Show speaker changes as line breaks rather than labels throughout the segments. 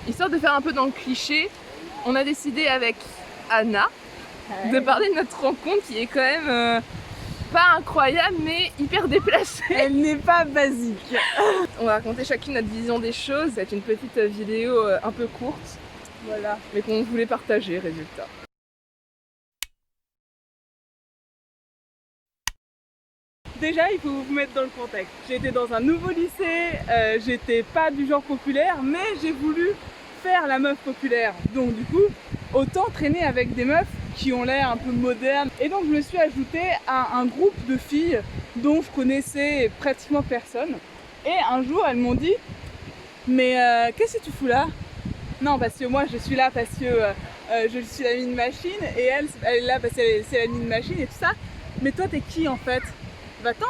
Histoire de faire un peu dans le cliché, on a décidé avec Anna de parler de notre rencontre qui est quand même pas incroyable mais hyper déplacée.
Elle n'est pas basique.
On va raconter chacune notre vision des choses. C'est une petite vidéo un peu courte, voilà, mais qu'on voulait partager, résultat.
Déjà, il faut vous mettre dans le contexte. J'étais dans un nouveau lycée, j'étais pas du genre populaire, mais j'ai voulu faire la meuf populaire. Donc du coup, autant traîner avec des meufs qui ont l'air un peu modernes. Et donc je me suis ajoutée à un groupe de filles dont je connaissais pratiquement personne. Et un jour, elles m'ont dit « Mais qu'est-ce que tu fous là ?» Non, parce que moi, je suis là parce que je suis la mine machine, et elle est là parce que c'est la mine machine et tout ça. Mais toi, t'es qui en fait ? Va-t'en.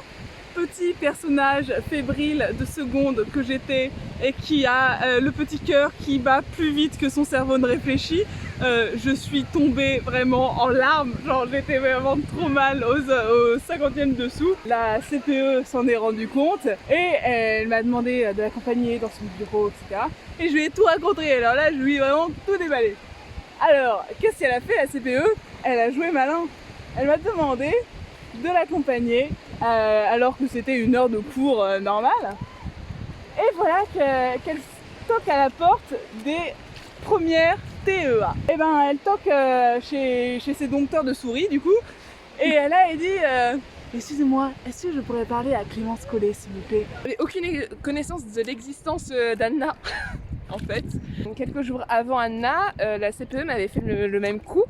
Petit personnage fébrile de seconde que j'étais et qui a le petit cœur qui bat plus vite que son cerveau ne réfléchit, je suis tombée vraiment en larmes, genre j'étais vraiment trop mal au 50e dessous. La CPE s'en est rendue compte et elle m'a demandé de l'accompagner dans son bureau, etc. Et je lui ai tout raconté, alors là je lui ai vraiment tout déballé. Alors, qu'est-ce qu'elle a fait la CPE ? Elle a joué malin. Elle m'a demandé de l'accompagner alors que c'était une heure de cours normale. Et voilà qu'elle toque à la porte des premières TEA. Et ben elle toque chez ses dompteurs de souris du coup. Et elle dit excusez-moi, est-ce que je pourrais parler à Clémence Collet s'il vous plaît ?
J'avais aucune connaissance de l'existence d'Anna en fait. Donc, quelques jours avant Anna, la CPE m'avait fait le même coup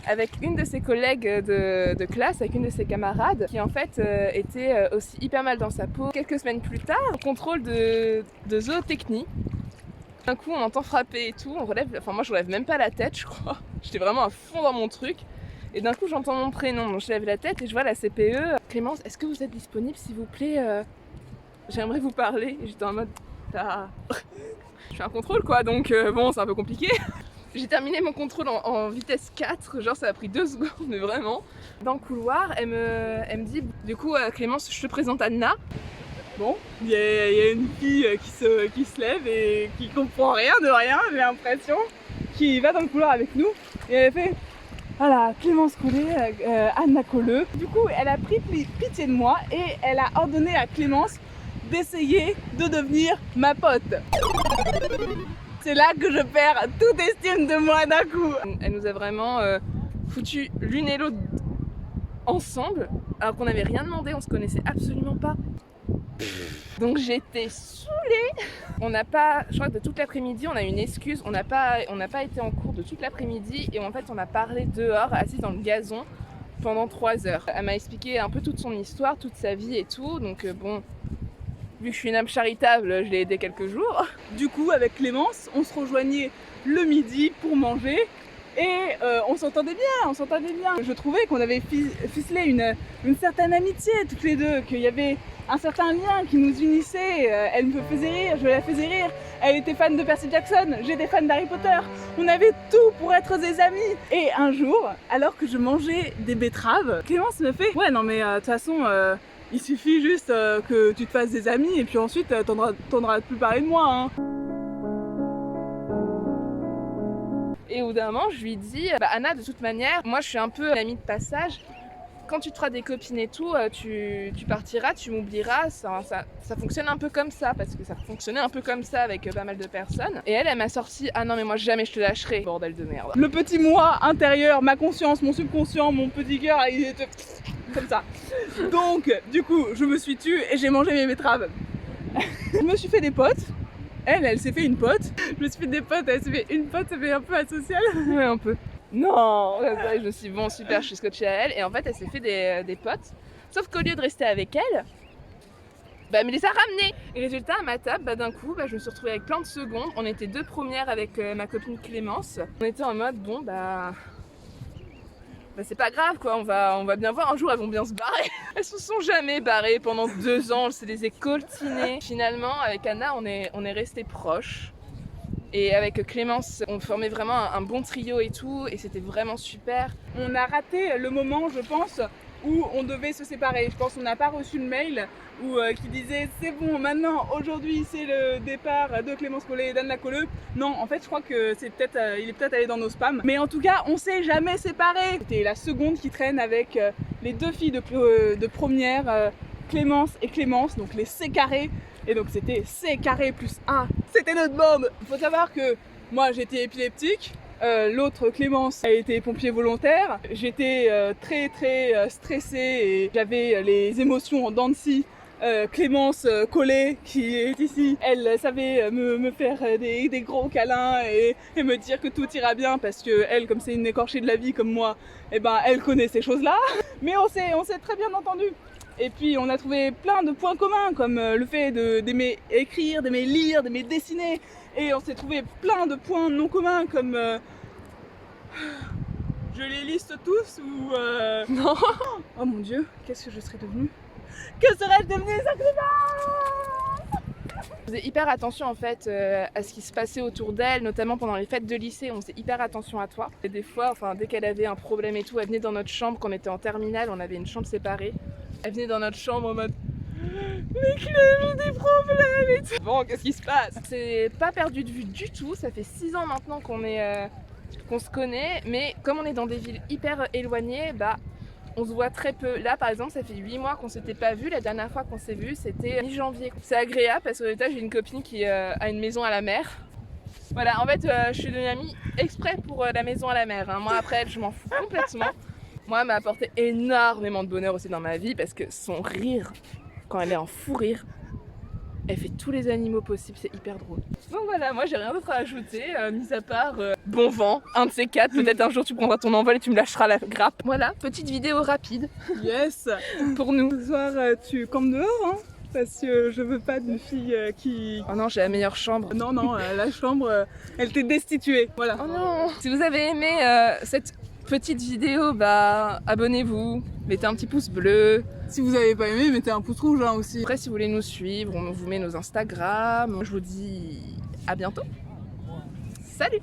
avec une de ses collègues de classe, avec une de ses camarades, qui en fait était aussi hyper mal dans sa peau. Quelques semaines plus tard, contrôle de zootechnie. D'un coup, on entend frapper et tout, on relève, enfin moi je relève même pas la tête, je crois. J'étais vraiment à fond dans mon truc. Et d'un coup, j'entends mon prénom, donc je lève la tête et je vois la CPE. Clémence, est-ce que vous êtes disponible, s'il vous plaît j'aimerais vous parler. Et j'étais en mode, je fais un contrôle quoi, donc bon, c'est un peu compliqué. J'ai terminé mon contrôle en vitesse 4, genre ça a pris 2 secondes, mais vraiment. Dans le couloir, elle me dit, du coup Clémence, je te présente Anna.
Bon, il y a une fille qui se lève et qui comprend rien de rien, j'ai l'impression, qui va dans le couloir avec nous et elle fait voilà, Clémence Collet, Anna Colleux. Du coup, elle a pris pitié de moi et elle a ordonné à Clémence d'essayer de devenir ma pote. C'est là que je perds toute estime de moi d'un coup.
Elle nous a vraiment foutu l'une et l'autre ensemble, alors qu'on n'avait rien demandé, on se connaissait absolument pas. Donc j'étais saoulée. On n'a pas, je crois que de toute l'après-midi, on a une excuse. On n'a pas été en cours de toute l'après-midi et en fait on a parlé dehors, assis dans le gazon pendant 3 heures. Elle m'a expliqué un peu toute son histoire, toute sa vie et tout. Donc bon, vu que je suis une âme charitable, je l'ai aidée quelques jours.
Du coup, avec Clémence, on se rejoignait le midi pour manger et on s'entendait bien. Je trouvais qu'on avait ficelé une certaine amitié toutes les deux, qu'il y avait un certain lien qui nous unissait. Elle me faisait rire, je la faisais rire. Elle était fan de Percy Jackson, j'étais fan d'Harry Potter. On avait tout pour être des amis. Et un jour, alors que je mangeais des betteraves, Clémence me fait « Ouais, non mais de toute façon... il suffit juste que tu te fasses des amis et puis ensuite t'entendras plus parler de moi. Hein. »
Et au bout d'un moment, je lui dis Anna, de toute manière, moi je suis un peu l'amie de passage. Quand tu te feras des copines et tout, tu partiras, tu m'oublieras. Ça fonctionne un peu comme ça, parce que ça fonctionnait un peu comme ça avec pas mal de personnes. Et elle m'a sorti ah non, mais moi jamais je te lâcherai, bordel de merde.
Le petit moi intérieur, ma conscience, mon subconscient, mon petit cœur, il était comme ça. Donc, du coup, je me suis tue et j'ai mangé mes betteraves. Je me suis fait des potes. Elle s'est fait une pote. Je me suis fait des potes, elle s'est fait une pote, ça fait un peu asocial.
Ouais, un peu. Non, je me suis dit, bon, super, je suis scotchée à elle. Et en fait, elle s'est fait des potes. Sauf qu'au lieu de rester avec elle, elle me les a ramenés. Et résultat, à ma table, d'un coup, je me suis retrouvée avec plein de secondes. On était 2 premières avec ma copine Clémence. On était en mode, bon, c'est pas grave quoi, on va bien voir, un jour elles vont bien se barrer. Elles se sont jamais barrées pendant 2 ans, c'est des écoltinés. Finalement avec Anna on est restés proches. Et avec Clémence on formait vraiment un bon trio et tout, et c'était vraiment super.
On a raté le moment je pense où on devait se séparer. Je pense qu'on n'a pas reçu le mail qui disait c'est bon, maintenant, aujourd'hui, c'est le départ de Clémence Collet et d'Anne Lacolleux. Non, en fait, je crois que il est peut-être allé dans nos spams. Mais en tout cas, on s'est jamais séparés. C'était la seconde qui traîne avec les deux filles de première, Clémence et Clémence, donc les C carrés. Et donc c'était C carré plus 1. C'était notre bande. Il faut savoir que moi, j'étais épileptique. L'autre Clémence a été pompier volontaire. J'étais très stressée et j'avais les émotions en dents de scie. Clémence Collet qui est ici, elle savait me faire des gros câlins et me dire que tout ira bien parce que elle, comme c'est une écorchée de la vie comme moi, eh ben elle connaît ces choses-là. Mais on s'est très bien entendu. Et puis on a trouvé plein de points communs comme le fait d'aimer écrire, d'aimer lire, d'aimer dessiner. Et on s'est trouvé plein de points non communs comme... Je les liste tous ou...
Non.
Oh mon Dieu, qu'est-ce que je serais devenue? Que serais-je devenue exactement?
On faisait hyper attention en fait à ce qui se passait autour d'elle, notamment pendant les fêtes de lycée, on faisait hyper attention à toi. Et des fois, enfin dès qu'elle avait un problème et tout, elle venait dans notre chambre, quand on était en terminale, on avait une chambre séparée. Elle venait dans notre chambre en mode mais Clé, j'ai des problèmes et tout. Bon, qu'est-ce qui se passe? C'est pas perdu de vue du tout, ça fait 6 ans maintenant qu'on se connaît, mais comme on est dans des villes hyper éloignées, bah on se voit très peu. Là par exemple, ça fait 8 mois qu'on s'était pas vu. La dernière fois qu'on s'est vu, c'était mi-janvier. C'est agréable parce qu'au état, j'ai une copine qui a une maison à la mer. Voilà, en fait, je suis devenue amie exprès pour la maison à la mer. Hein. Moi après elle, je m'en fous complètement. Moi, elle m'a apporté énormément de bonheur aussi dans ma vie parce que son rire, quand elle est en fou rire, elle fait tous les animaux possibles, c'est hyper drôle. Donc voilà, moi j'ai rien d'autre à ajouter, mis à part bon vent, un de ces quatre, peut-être un jour tu prendras ton envol et tu me lâcheras la grappe. Voilà, petite vidéo rapide.
Yes.
Pour nous.
Ce soir, tu campes dehors, hein, parce que je veux pas d'une fille qui...
Oh non, j'ai la meilleure chambre.
Non, la chambre, elle t'est destituée, voilà.
Oh non. Si vous avez aimé cette petite vidéo, bah abonnez-vous, mettez un petit pouce bleu.
Si vous avez pas aimé, mettez un pouce rouge hein, aussi.
Après, si vous voulez nous suivre, on vous met nos Instagram. Je vous dis à bientôt. Salut!